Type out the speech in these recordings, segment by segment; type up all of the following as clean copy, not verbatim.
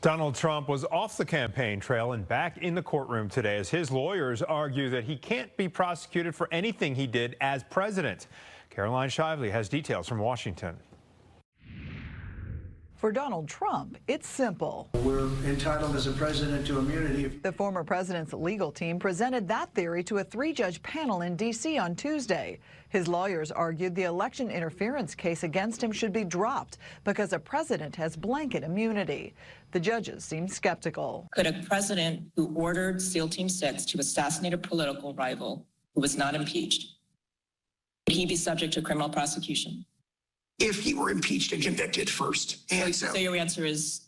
Donald Trump was off the campaign trail and back in the courtroom today as his lawyers argue that he can't be prosecuted for anything he did as president. Caroline Shively has details from Washington. For Donald Trump, it's simple. We're entitled as a president to immunity. The former president's legal team presented that theory to a three-judge panel in D.C. on Tuesday. His lawyers argued the election interference case against him should be dropped because a president has blanket immunity. The judges seemed skeptical. Could a president who ordered SEAL Team 6 to assassinate a political rival who was not impeached, could he be subject to criminal prosecution? If he were impeached and convicted first. And so your answer is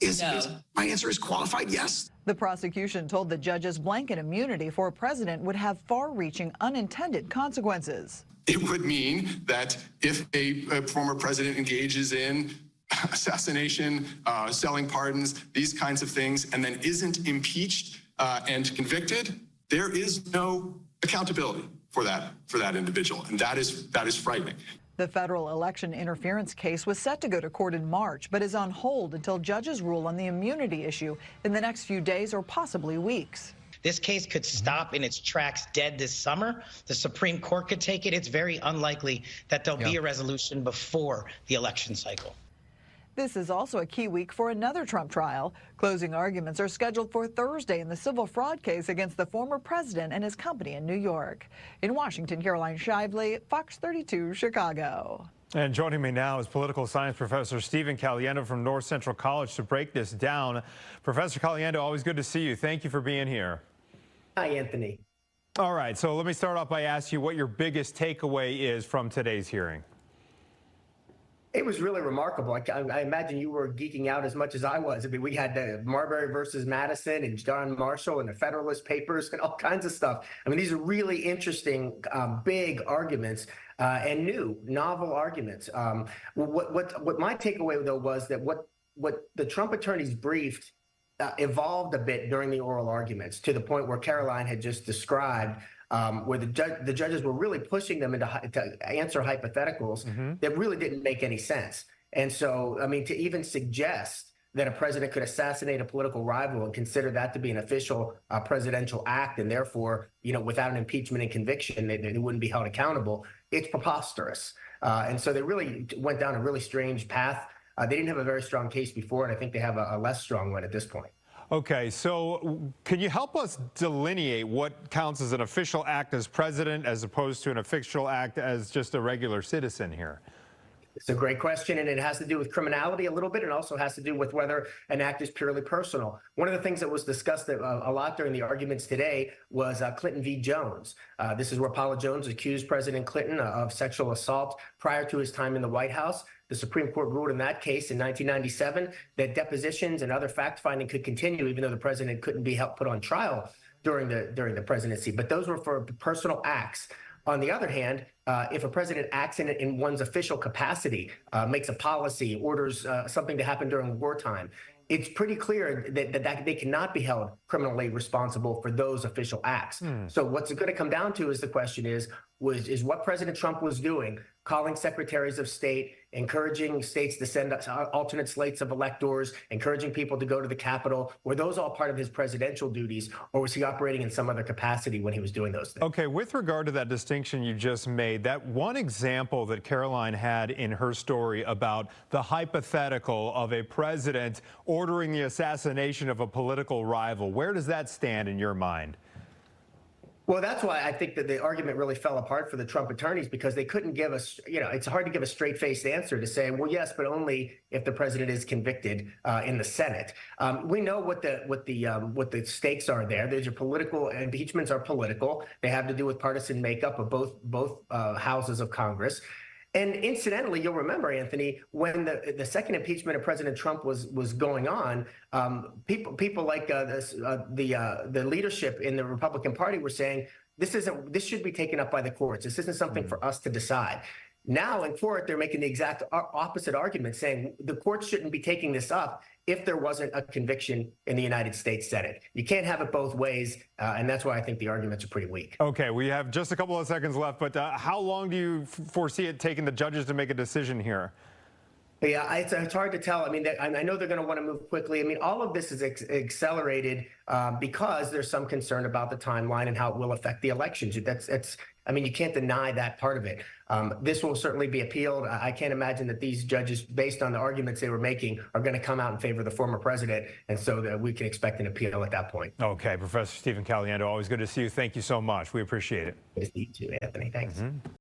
no. My answer is qualified yes. The prosecution told the judges blanket immunity for a president would have far-reaching unintended consequences. It would mean that if a former president engages in assassination, selling pardons, these kinds of things, and then isn't impeached and convicted, there is no accountability for that individual, and that is frightening. The federal election interference case was set to go to court in March, but is on hold until judges rule on the immunity issue in the next few days or possibly weeks. This case could stop in its tracks dead this summer. The Supreme Court could take it. It's very unlikely that there'll be a resolution before the election cycle. This is also a key week for another Trump trial. Closing arguments are scheduled for Thursday in the civil fraud case against the former president and his company in New York. In Washington, Caroline Shively, Fox 32, Chicago. And joining me now is political science professor Stephen Caliendo from North Central College to break this down. Professor Caliendo, always good to see you. Thank you for being here. Hi, Anthony. All right, so let me start off by asking you what your biggest takeaway is from today's hearing. It was really remarkable. I imagine you were geeking out as much as I was. I mean, we had Marbury versus Madison and John Marshall and the Federalist Papers and all kinds of stuff. I mean, these are really interesting, big arguments and new, novel arguments. What my takeaway, though, was that what the Trump attorneys briefed evolved a bit during the oral arguments to the point where Caroline had just described, where the judges were really pushing them to answer hypotheticals that really didn't make any sense. And so, I mean, to even suggest that a president could assassinate a political rival and consider that to be an official presidential act, and therefore, without an impeachment and conviction, they wouldn't be held accountable, it's preposterous. And so they really went down a really strange path. They didn't have a very strong case before, and I think they have a less strong one at this point. Okay, so can you help us delineate what counts as an official act as president as opposed to an official act as just a regular citizen here? It's a great question, and it has to do with criminality a little bit, and also has to do with whether an act is purely personal. One of the things that was discussed a lot during the arguments today was Clinton v. Jones. This is where Paula Jones accused President Clinton of sexual assault prior to his time in the White House. The Supreme Court ruled in that case in 1997 that depositions and other fact-finding could continue, even though the president couldn't be put on trial during the presidency. But those were for personal acts. On the other hand, if a president acts in one's official capacity, makes a policy, orders something to happen during wartime, it's pretty clear that they cannot be held criminally responsible for those official acts. So what's going to come down to is the question is what President Trump was doing, calling secretaries of state, encouraging states to send alternate slates of electors, encouraging people to go to the Capitol. Were those all part of his presidential duties, or was he operating in some other capacity when he was doing those things? Okay, with regard to that distinction you just made, that one example that Caroline had in her story about the hypothetical of a president ordering the assassination of a political rival, where does that stand in your mind? Well, that's why I think that the argument really fell apart for the Trump attorneys, because they couldn't give us, it's hard to give a straight-faced answer to say, well, yes, but only if the president is convicted in the Senate. We know what the stakes are there. These are political. Impeachments are political. They have to do with partisan makeup of both houses of Congress. And incidentally, you'll remember, Anthony, when the second impeachment of President Trump was going on, people like the leadership in the Republican Party were saying this should be taken up by the courts. This isn't something for us to decide. Now in court, they're making the exact opposite argument, saying the courts shouldn't be taking this up if there wasn't a conviction in the United States Senate. You can't have it both ways, and that's why I think the arguments are pretty weak. Okay, we have just a couple of seconds left, but how long do you foresee it taking the judges to make a decision here? But yeah, it's hard to tell. I mean, I know they're going to want to move quickly. I mean, all of this is accelerated because there's some concern about the timeline and how it will affect the elections. I mean, you can't deny that part of it. This will certainly be appealed. I can't imagine that these judges, based on the arguments they were making, are going to come out in favor of the former president, and so that we can expect an appeal at that point. Okay, Professor Stephen Caliendo, always good to see you. Thank you so much. We appreciate it. Good to see you too, Anthony. Thanks.